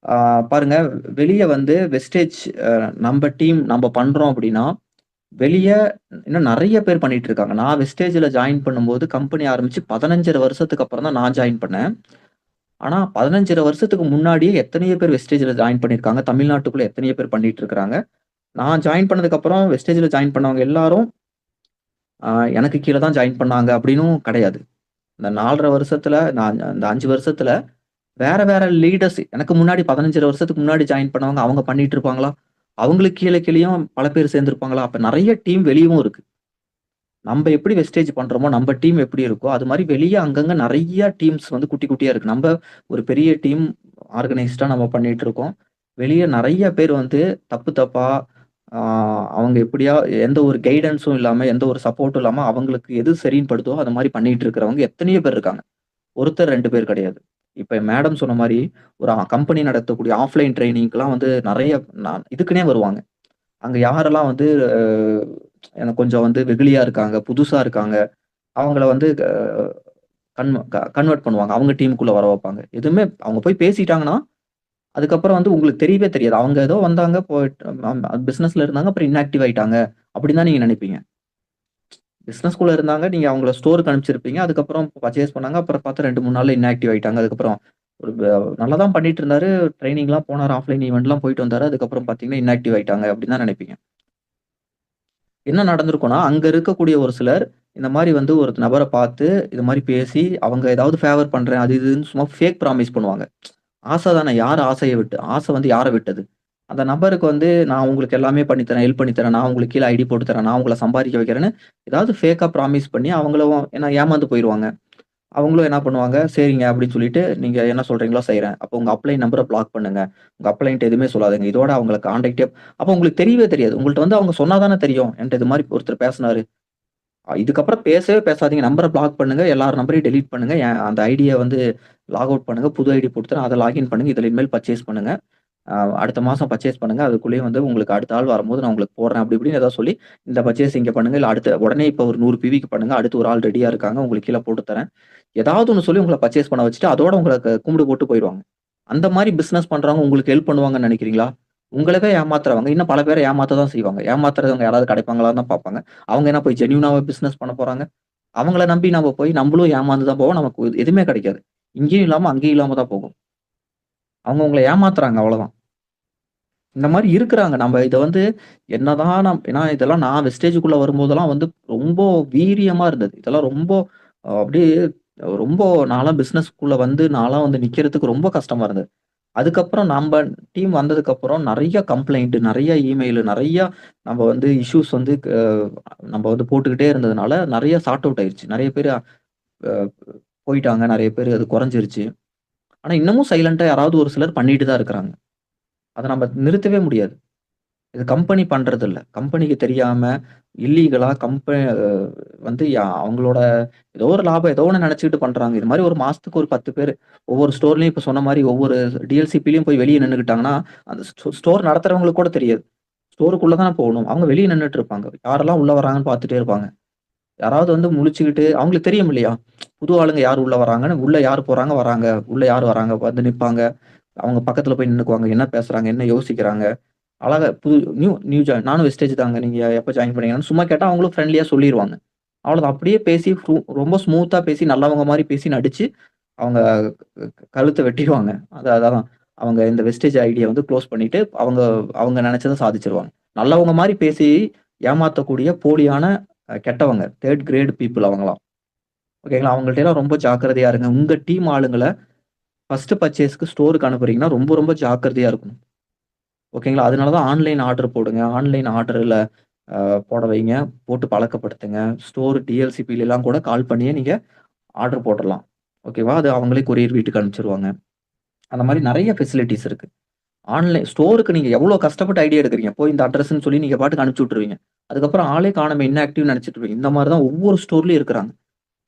ஆ பாருங்க, வெளிய வந்து வெஸ்டேஜ் நம்ப டீம் நம்ப பண்றோம் அப்டின்னா, வெளிய இன்னும் நெறைய பேர் பண்ணிட்டு இருக்காங்க. நான் வெஸ்டேஜ்ல ஜாயின் பண்ணும்போது கம்பெனி ஆரம்பிச்சு 15 1/2 வருஷத்துக்கு அப்புறம் தான் நான் ஜாயின் பண்ணேன். ஆனா 15 1/2 வருஷத்துக்கு முன்னாடியே எத்தனையோ பேர் வெஸ்டேஜ்ல ஜாயின் பண்ணியிருக்காங்க. தமிழ்நாட்டுக்குள்ள எத்தனையோ பேர் பண்ணிட்டு இருக்காங்க. நான் ஜாயின் பண்ணதுக்கு அப்புறம் வெஸ்டேஜ்ல ஜாயின் பண்ணவங்க எல்லாரும் ஆ எனக்கு கீழ தான் ஜாயின் பண்ணாங்க அப்டின்னும் கிடையாது. இந்த 4 1/2 வருஷத்துல நான் அந்த 5 வருஷத்துல வேற வேற லீடர்ஸ் எனக்கு முன்னாடி 15 1/2 வருஷத்துக்கு முன்னாடி ஜாயின் பண்ணவங்க அவங்க பண்ணிட்டு இருப்பாங்களா? அவங்களுக்கு கீழயும் பல பேர் சேர்ந்திருப்பாங்களா? அப்ப நெறைய டீம் வெளியவும் இருக்கு. நம்ப எப்படி வெஸ்டேஜ் பண்றோமோ, நம்ப டீம் எப்படி இருக்கோ, அது மாரி வெளிய அங்கங்க நெறைய டீம்ஸ் வந்து குட்டி குட்டியா இருக்கு. நம்ப ஒரு பெரிய டீம் ஆர்கனைஸ்டா நம்ம பண்ணிட்டு இருக்கோம். வெளிய நெறைய பேர் வந்து தப்பு தப்பா ஆ அவங்க எப்படியா எந்த ஒரு கைடன்ஸும் இல்லாம, எந்த ஒரு சப்போர்ட்டும் இல்லாம அவங்களுக்கு எது சரின்னு படுதோ, அது மாரி பண்ணிட்டு இருக்கிறவங்க எத்தனையோ பேர் இருக்காங்க. ஒருத்தர் 2 பேர் கிடையாது. இப்ப மேடம் சொன்ன மாரி, ஒரு கம்பெனி நடத்தக்கூடிய ஆஃப்லைன் ட்ரெய்னிங்க்குலாம் வந்து நெறைய இதுக்குன்னே வருவாங்க. அங்க யாரெல்லாம் வந்து அ எனக்கு கொஞ்சம் வந்து வெகுளியா இருக்காங்க, புதுசா இருக்காங்க, அவங்கள வந்து கன்வெர்ட் பண்ணுவாங்க. அவங்க டீமுக்குள்ள வர வைப்பாங்க. எதுவுமே அவங்க போய் பேசிட்டாங்கன்னா, அதுக்கப்புறம் வந்து உங்களுக்கு தெரியவே தெரியாது. அவங்க ஏதோ வந்தாங்க, பிசினஸ்ல இருந்தாங்க, அப்புறம் இன்ஆக்டிவ் ஆயிட்டாங்க. அப்படின்னு தான் நீங்க நெனைப்பீங்க. பிசினஸ்குள்ள இருந்தாங்க. நீங்க அவங்கள ஸ்டோருக்கு அனுப்பிச்சிருப்பீங்க. அதுக்கப்புறம் பர்ச்சேஸ் பண்ணாங்க. அப்புறம் பார்த்தா 2, 3 நாள்ல இன்ஆக்டிவ் ஆயிட்டாங்க. அதுக்கப்புறம் ஒரு நல்லா தான் பண்ணிட்டு இருந்தாரு. ட்ரெய்னிங்லாம் போனாரு. ஆஃப்லைன் ஈவென்ட்லாம் போயிட்டு வந்தாரு. அதுக்கப்புறம் பார்த்தீங்கன்னா, இன்ஆக்டிவ் ஆயிட்டாங்க அப்படின்னு தான் நெனைப்பீங்க. என்ன நடந்திருக்கும்னா, அங்க இருக்கக்கூடிய ஒரு சிலர் இந்த மாரி வந்து ஒரு நபர பார்த்து, இது மாரி பேசி, அவங்க ஏதாவது ஃபேவர் பண்றேன் அது இதுன்னு சும்மா ஃபேக் ப்ராமிஸ் பண்ணுவாங்க. ஆசை தானே யார் ஆசைய விட்டு ஆசை வந்து யார விட்டது? அந்த நபருக்கு வந்து நான் உங்களுக்கு எல்லாமே பண்ணி தரேன், ஹெல்ப் பண்ணி தரேன், நான் உங்களுக்கு கீழ ஐடி போட்டு தரேன், நான் உங்கள சம்பாதிக்க வைக்கிறேன்னு ஏதாவது ஃபேக்கா ப்ராமிஸ் பண்ணி அவங்களும் ஏன்னா ஏமாந்து போயிருவாங்க. அவங்களும் என்ன பண்ணுவாங்க, சரிங்க அப்படின்னு சொல்லிட்டு, நீங்க என்ன சொல்றீங்களோ செய்றேன். அப்போ உங்க அப்ளைன் நம்பர பிளாக் பண்ணுங்க. உங்க அப்ளைன்ட்ட எதுவுமே சொல்லாதீங்க. இதோட அவங்கள கான்டாக்ட்டே அப்போ உங்களுக்கு தெரியவே தெரியாது. உங்கள்ட்ட வந்து அவங்க சொன்னா தானே தெரியும். என்ட்ட இது மாரி ஒருத்தர் பேசுனாரு. இதுக்கப்புறம் பேசவே பேசாதீங்க. நம்பர பிளாக் பண்ணுங்க. எல்லார் நம்பரையும் டெலீட் பண்ணுங்க. அந்த ஐடிய வந்து லாக் அவுட் பண்ணுங்க. புது ஐடி போட்டு தரேன். அத லாகின் பண்ணுங்க. இதுல இனிமேல் பர்ச்சேஸ் பண்ணுங்க. அடுத்த மாசம் பர்ச்சேஸ் பண்ணுங்க. அதுக்குள்ளேயே வந்து உங்களுக்கு அடுத்த ஆள் வரும்போது நான் உங்களுக்கு போடுறேன். அப்படி இப்படின்னு ஏதாவது சொல்லி, இந்த பர்ச்சேஸ் இங்க பண்ணுங்க. இல்ல அடுத்த உடனே இப்ப ஒரு 100 பிவிக்கு பண்ணுங்க. அடுத்து ஒரு ஆள் ரெடியா இருக்காங்க. உங்களுக்கு கீழ போட்டு தரேன். ஏதாவது ஒண்ணு சொல்லி உங்கள பர்ச்சேஸ் பண்ண வச்சுட்டு, அதோட உங்கள கும்பிடு போட்டு போயிருவாங்க. அந்த மாரி பிசினஸ் பண்றவங்க உங்களுக்கு ஹெல்ப் பண்ணுவாங்கன்னு நெனைக்கிறீங்களா? உங்களவே ஏமாத்துறவங்க இன்னும் பல பேர ஏமாத்த தான் செய்வாங்க. ஏமாத்துறவங்க யாராவது கிடைப்பாங்களான்னு தான் பார்ப்பாங்க. அவங்க என்ன போய் ஜென்யூனாவா பிசினஸ் பண்ண போறாங்க? அவங்கள நம்பி நாம போய் நம்மளும் ஏமாந்து தான் போவோம். நமக்கு எதுவுமே கிடைக்காது. இங்கேயும் இல்லாம, அங்கேயும் இல்லாம தான் போகும். அவங்க உங்கள ஏமாத்துறாங்க அவ்வளதான். இந்த மாரி இருக்கிறாங்க. நம்ம இத வந்து என்னதான் ஏன்னா இதெல்லாம் நான் வெஸ்டேஜுக்குள்ள வரும்போதெல்லாம் வந்து ரொம்ப வீரியமா இருந்தது. இதெல்லாம் ரொம்ப அப்படியே ரொம்ப நான்லாம் பிசினஸ்க்குள்ள வந்து நான்லாம் வந்து நிக்கிறதுக்கு ரொம்ப கஷ்டமா இருந்தது. அதுக்கப்புறம் நம்ப டீம் வந்ததுக்கப்புறம் நெறைய கம்ப்ளைண்ட், நெறைய இமெயில், நெறைய நம்ம வந்து இஷ்யூஸ் வந்து நம்ம வந்து போட்டுக்கிட்டே இருந்ததுனால நெறைய சார்ட் அவுட் ஆயிருச்சு. நெறைய பேரு அ போயிட்டாங்க. நெறைய பேரு அது குறைஞ்சிருச்சு. ஆனா இன்னமும் சைலன்ட்டா யாராவது ஒரு சிலர் பண்ணிட்டு தான் இருக்கிறாங்க. அத நம்ம நிறுத்தவே முடியாது. இது கம்பெனி பண்றதில்ல. கம்பெனிக்கு தெரியாம இல்லீகலா வந்து அவங்களோட ஏதோ ஒரு லாபம் ஏதோ ஒண்ணு நெனச்சுக்கிட்டு பண்றாங்க. இது மாரி ஒரு மாசத்துக்கு ஒரு 10 பேரு ஒவ்வொரு ஸ்டோர்லயும் இப்ப சொன்ன மாரி ஒவ்வொரு டிஎல்சிபிலயும் போய் வெளிய நின்னுக்கிட்டாங்கன்னா, அந்த ஸ்டோர் நடத்துறவங்களுக்கு கூட தெரியாது. ஸ்டோருக்குள்ள தான போகணும். அவங்க வெளிய நின்னுட்டு இருப்பாங்க. யாரெல்லாம் உள்ள வராங்கன்னு பார்த்துட்டே இருப்பாங்க. யாராவது வந்து முழிச்சுக்கிட்டு அவங்களுக்கு தெரியும் இல்லையா? புது ஆளுங்க யார் உள்ள வராங்கன்னு, உள்ள யார் போறாங்க, வராங்க. உள்ள யார் வராங்க வந்து நிப்பாங்க. அவங்க பக்கத்துல போய் நின்னுக்குவாங்க. என்ன பேசுறாங்க? என்ன யோசிக்கிறாங்க? அழகா புது நியூ நியூ ஜாயின் நானும் வெஸ்டேஜ் தாங்க. நீங்க எப்ப ஜாயின் பண்ணீங்கன்னு சும்மா கேட்டா அவங்களும் ஃப்ரெண்ட்லியா சொல்லிருவாங்க. அவ்வளோதான். அப்படியே பேசி ரொம்ப ஸ்மூத்தா பேசி நல்லவங்க மாரி பேசி நடிச்சு, அவங்க கழுத்த வெட்டிருவாங்க. அதான் அவங்க இந்த வெஸ்டேஜ் ஐடிய வந்து குளோஸ் பண்ணிட்டு, அவங்க அவங்க நெனச்சத சாதிச்சுருவாங்க. நல்லவங்க மாரி பேசி ஏமாத்தக்கூடிய போலியான கெட்டவங்க. 3 கிரேட் பீப்பிள் அவங்கலாம். ஓகேங்களா? அவங்கள்ட்டலாம் ரொம்ப ஜாக்கிரதையா இருங்க. உங்க டீம் ஆளுங்கள ஃபர்ஸ்ட் பர்ச்சேஸ்க்கு ஸ்டோருக்கு அனுப்புறீங்கன்னா, ரொம்ப ரொம்ப ஜாக்கிரதையா இருக்கணும். ஓகேங்களா? அதனால தான் ஆன்லைன் ஆர்டர் போடுங்க. ஆன்லைன் ஆர்டர்ல போட வைங்க. போட்டு பழக்கப்படுத்துங்க. ஸ்டோர் டிஎல்சிபிலலாம் கூட கால் பண்ணியே நீங்க ஆர்டர் போட்டுறலாம். ஓகேவா? அது அவங்களே கொரியர் வீட்டுக்கு அனுப்பிச்சுருவாங்க. அந்த மாரி நெறைய ஃபெசிலிட்டீஸ் இருக்கு. ஸ்டோருக்கு நீங்க எவ்வளோ கஷ்டப்பட்டு ஐடியா எடுக்குறீங்க. போய் இந்த அட்ரஸ்ன்னு சொல்லி நீங்க பாட்டுக்கு அனுப்பிச்சு விட்டுருவீங்க. அதுக்கப்புறம் ஆளே காணோமே இன்ஆக்டிவ்ன்னு நெனச்சுட்டு இருப்பீங்க. இந்த மாரி தான் ஒவ்வொரு ஸ்டோர்லயும் இருக்கிறாங்க.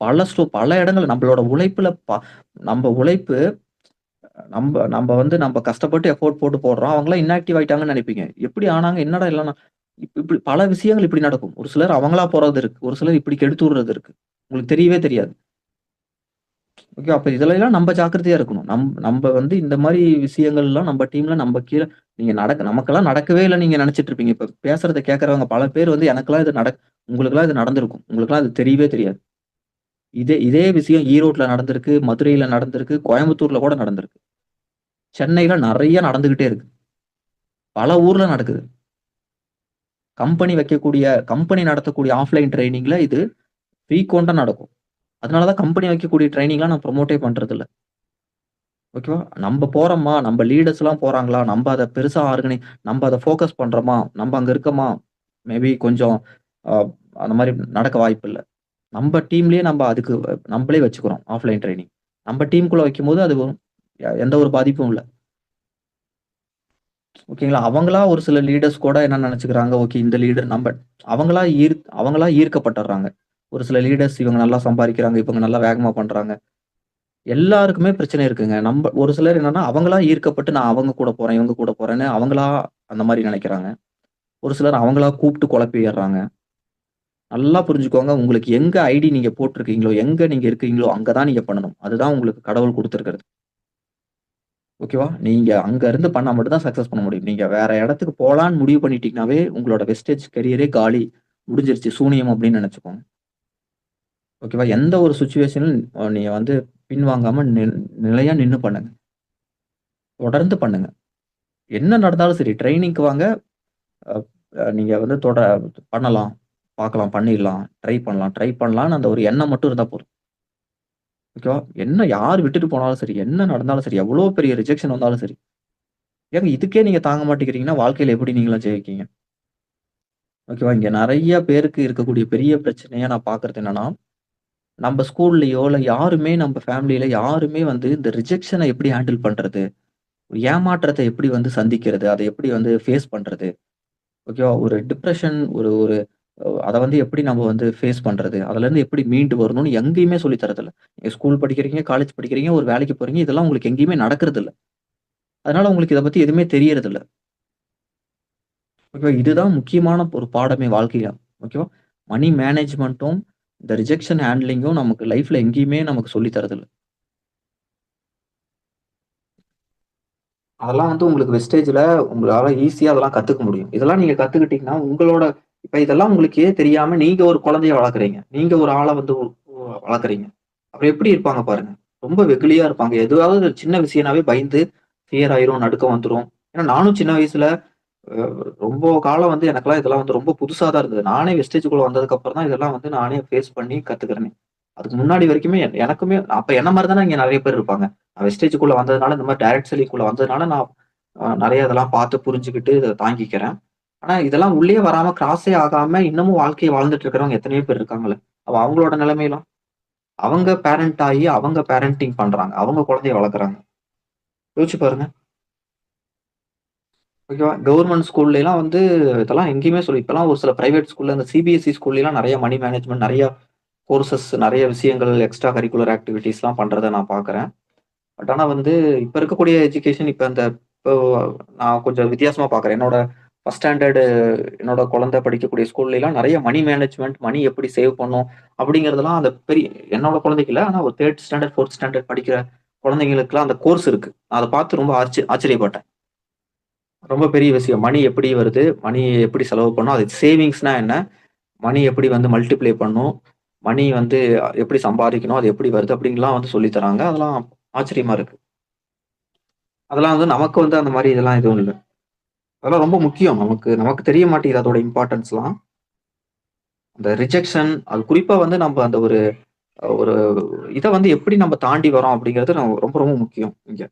பல இடங்கள்ல நம்மளோட உழைப்புல நம்ப உழைப்பு நம்ப வந்து நம்ப கஷ்டப்பட்டு எஃபோர்ட் போட்டு போடுறோம். அவங்கலாம் இன்ஆக்டிவ் ஆயிட்டாங்கன்னு நெனைப்பீங்க. எப்படி ஆனாங்க? என்னடா இல்லன்னா இப்படி பல விஷயங்கள் இப்படி நடக்கும். ஒரு சிலர் அவங்களா போறது இருக்கு. ஒரு சிலர் இப்படி கெடுத்து விடுறது இருக்கு. உங்களுக்கு தெரியவே தெரியாது. ஓகே. அப்ப இதுலலாம் நம்ப ஜாக்கிரதையா இருக்கணும். நம்ப வந்து இந்த மாரி விஷயங்கள்லாம் நம்ப டீம்ல நம்ப கீழ நீங்க நமக்கெல்லாம் நடக்கவே இல்லன்னு நீங்க நெனச்சுட்டு இருப்பீங்க. இப்ப பேசுறத கேட்கறவங்க பல பேர் வந்து எனக்கெல்லாம் இது உங்களுக்கெல்லாம் இது நடந்திருக்கும். உங்களுக்கெல்லாம் இது தெரியவே தெரியாது. இதே விஷயம் ஈரோட்ல நடந்திருக்கு, மதுரையில நடந்திருக்கு, கோயம்புத்தூர்ல கூட நடந்திருக்கு. சென்னையில நெறைய நடந்துகிட்டே இருக்கு. பல ஊர்ல நடக்குது. கம்பெனி நடத்தக்கூடிய ஆஃப்லைன் ட்ரெய்னிங்ல இது ஃப்ரீகொன்ட்டா நடக்கும். அதனால தான் கம்பெனி வைக்கக்கூடிய ட்ரெய்னிங்லாம் நான் ப்ரமோட்டே பண்றதில்ல. ஓகேவா? நம்ப போறோமா, நம்ப லீடர்ஸ்லாம் போறாங்களா, நம்ப அத ஃபோக்கஸ் பண்றோமா, நம்ப அங்க இருக்கோமா, மேபி கொஞ்சம் அ அந்த மாரி நடக்க வாய்ப்பில்ல. நம்ப டீம்லயே அதுக்கு நம்பளே வச்சுக்கிறோம் ஆஃப்லைன் ட்ரெய்னிங். நம்ப டீம்க்குள்ள வைக்கும்போது அது எந்த ஒரு பாதிப்பும் இல்ல. ஓகேங்களா? அவங்களா ஒரு சில லீடர்ஸ் கூட என்ன நெனச்சுக்கிறாங்க, ஓகே இந்த லீடர் அவங்களா ஈர்க்கப்பட்டுர்றாங்க. ஒரு சில லீடர்ஸ் இவங்க நல்லா சம்பாரிக்கிறாங்க, இவங்க நல்லா வேகமா பண்றாங்க. எல்லாருக்குமே பிரச்சனை இருக்குங்க. ஒரு சிலர் என்னன்னா, அவங்களா ஈர்க்கப்பட்டு நான் அவங்க கூட போறேன், இவங்க கூட போறேன்னு அவங்களா அந்த மாரி நெனைக்கிறாங்க. ஒரு சிலர் அவங்களா கூப்ட்டு குழப்பிர்றாங்க. நல்லா புரிஞ்சுக்கோங்க. உங்களுக்கு எங்க ஐடி நீங்க போட்டிருக்கீங்களோ, எங்க நீங்க இருக்கீங்களோ, அங்க தான் நீங்க பண்ணணும். அதுதான் உங்களுக்கு கடவுள் குடுத்திருக்கிறது. ஓகேவா? நீங்க அங்க இருந்து பண்ணா மட்டும் தான் சக்சஸ் பண்ண முடியும். நீங்க வேற இடத்துக்கு போலான்னு முடிவு பண்ணிட்டீங்கனாவே, உங்களோட வெஸ்டேஜ் கரியரே காலி. முடிஞ்சிருச்சு. சூனியம் அப்படின்னு நெனச்சுக்கோங்க. ஓகேவா? எந்த ஒரு சிச்சுவேஷனும் நீங்க வந்து பின்வாங்காம நிலையா நின்னு பண்ணுங்க. தொடர்ந்து பண்ணுங்க. என்ன நடந்தாலும் சரி, ட்ரெய்னிங்க்கு வாங்க. அ அ நீங்க வந்து பண்ணலாம். பார்க்கலாம், பண்ணிடலாம். ட்ரை பண்ணலாம்ன்னு அந்த ஒரு எண்ணம் மட்டும் இருந்தா போதும். ஓகேவா? யார் விட்டுட்டு போனாலும் சரி, என்ன நடந்தாலும் சரி, எவ்வளோ பெரிய ரிஜெக்ஷன் வந்தாலும் சரி. ஏங்க இதுக்கே நீங்க தாங்க மாட்டேங்கிறீங்கன்னா, வாழ்க்கையில எப்படி நீங்கலாம் ஜெயிப்பீங்க? ஓகேவா? இங்க நெறைய பேருக்கு இருக்கக்கூடிய பெரிய பிரச்சனையா நான் பார்க்கிறது என்னன்னா, நம்ப ஸ்கூல்லயோ, இல்ல நம்ப ஃபேமிலில யாருமே வந்து இந்த ரிஜெக்ஷன எப்படி ஹேண்டில் பண்றது? ஏமாற்றத்த எப்படி வந்து சந்திக்கிறது? அத எப்படி வந்து ஃபேஸ் பண்றது? ஓகேவா? ஒரு டிப்ரஷன் ஒரு ஒரு அத வந்து எப்படி நம்ம வந்து ஃபேஸ் பண்றது? அதுலருந்து எப்படி மீண்டு வரணும்னு எங்கேயுமே சொல்லி தர்றதில்ல. நீங்க ஸ்கூல் படிக்கிறீங்க, காலேஜ் படிக்கிறீங்க, ஒரு வேலைக்கு போறீங்க. இதெல்லாம் உங்களுக்கு எங்கேயுமே நடக்கறதில்ல. அதனால உங்களுக்கு இத பத்தி எதுவுமே தெரியறதில்ல. ஓகேவா? இதுதான் முக்கியமான ஒரு பாடமே வாழ்க்கையில. ஓகேவா? மனி மேனேஜ்மென்ட்டும், இந்த ரிஜெக்ஷன் ஹேண்ட்லிங்கும் நமக்கு லைஃப்ல எங்கேயுமே நமக்கு சொல்லி தர்றதில்ல. அதெல்லாம் வந்து உங்களுக்கு வெஸ்டேஜ்ல உங்களால ஈஸியா அதெல்லாம் கத்துக்க முடியும். இதெல்லாம் நீங்க கத்துக்கிட்டீங்கன்னா, இப்ப இதெல்லாம் உங்களுக்கே தெரியாம நீங்க ஒரு குழந்தைய வளர்க்குறீங்க. நீங்க ஒரு ஆள வந்து வளர்க்குறீங்க. அப்புறம் எப்படி இருப்பாங்க பாருங்க. ரொம்ப வெகுளியா இருப்பாங்க. எதுவாவது ஒரு சின்ன விஷயம்னாவே பயந்து ஃபியர் ஆயிரும், நடுக்கம் வந்துரும். ஏன்னா நானும் சின்ன வயசுல அ ரொம்ப காலம் வந்து எனக்கெல்லாம் இதெல்லாம் வந்து ரொம்ப புதுசா தான் இருந்தது. நானே வெஸ்டேஜ்க்குள்ள வந்ததுக்கு அப்புறம் தான் இதெல்லாம் வந்து நானே ஃபேஸ் பண்ணி கத்துக்கிறேனே. அதுக்கு முன்னாடி வரைக்குமே எனக்குமே அப்ப என்ன மாரி தானே இங்க நெறைய பேர் இருப்பாங்க. நான் வெஸ்டேஜ்க்குள்ள வந்ததுனால, இந்த மாரி டைரக்ட் செல்லிங்குள்ள வந்ததுனால நான் நெறைய இதெல்லாம் பார்த்து புரிஞ்சுகிட்டு இத தாங்கிக்கிறேன். ஆனா இதெல்லாம் உள்ளயே வராம கிராஸே ஆகாம இன்னமும் வாழ்க்கைய வாழ்ந்துட்டு இருக்கிறவங்க எத்தனையோ பேர் இருக்காங்கல்ல. அப்ப அவங்களோட நிலைமைலாம்? அவங்க பேரண்ட் ஆயி, அவங்க பேரண்டிங் பண்றாங்க. அவங்க குழந்தைய வளர்க்குறாங்க. யோசிச்சு பாருங்க. ஓகேவா? கவர்ன்மென்ட் ஸ்கூல்லலாம் வந்து இதெல்லாம் எங்கேயுமே இப்பலாம் ஒரு சில பிரைவேட் ஸ்கூல்ல இந்த சிபிஎஸ்இ ஸ்கூல்லலாம் நெறைய மணி மேனேஜ்மென்ட், நெறைய கோர்சஸ், நெறைய விஷயங்கள், எக்ஸ்ட்ரா கரிக்குலர் ஆக்டிவிட்டீஸ்லாம் பண்றத நான் பார்க்குறேன். பட் ஆனா வந்து இப்ப இருக்கக்கூடிய எஜுகேஷன் இப்போ நான் கொஞ்சம் வித்தியாசமா பார்க்குறேன். ஃபர்ஸ்ட் ஸ்டாண்டர்டு என்னோட குழந்தை படிக்கக்கூடிய ஸ்கூல்லலாம் நெறைய மணி மேனேஜ்மென்ட், மணி எப்படி சேவ் பண்ணணும் அப்படிங்கிறதெல்லாம் அந்த என்னோட குழந்தைக்கு இல்ல. ஆனா ஒரு 3 ஸ்டாண்டர்ட், 4த் ஸ்டாண்டர்ட் படிக்கிற குழந்தைங்களுக்குலாம் அந்த கோர்ஸ் இருக்கு. நான் அத பார்த்து ரொம்ப ஆச்சரியப்பட்டேன். ரொம்ப பெரிய விஷயம். மணி எப்படி வருது? மணி எப்படி செலவு பண்ணணும்? அது சேவிங்ஸ்னா என்ன? மணி எப்படி வந்து மல்டிப்ளை பண்ணணும்? மணி வந்து எப்படி சம்பாதிக்கணும்? அது எப்படி வருது? அப்படின்லாம் வந்து சொல்லி தராங்க. அதெல்லாம் ஆச்சரியமா இருக்கு. அதெல்லாம் வந்து நமக்கு வந்து அந்த மாரி இதெல்லாம் எதுவும் இல்ல. அதெல்லாம் ரொம்ப முக்கியம். நமக்கு நமக்கு தெரிய மாட்டேங்குது அதோட இம்பார்ட்டன்ஸ்லாம். அந்த ரிஜெக்ஷன் அது குறிப்பா வந்து நம்ப அந்த ஒரு ஒரு இத வந்து எப்படி நம்ம தாண்டி வரோம் அப்படிங்கிறது ரொம்ப ரொம்ப முக்கியம் இங்க.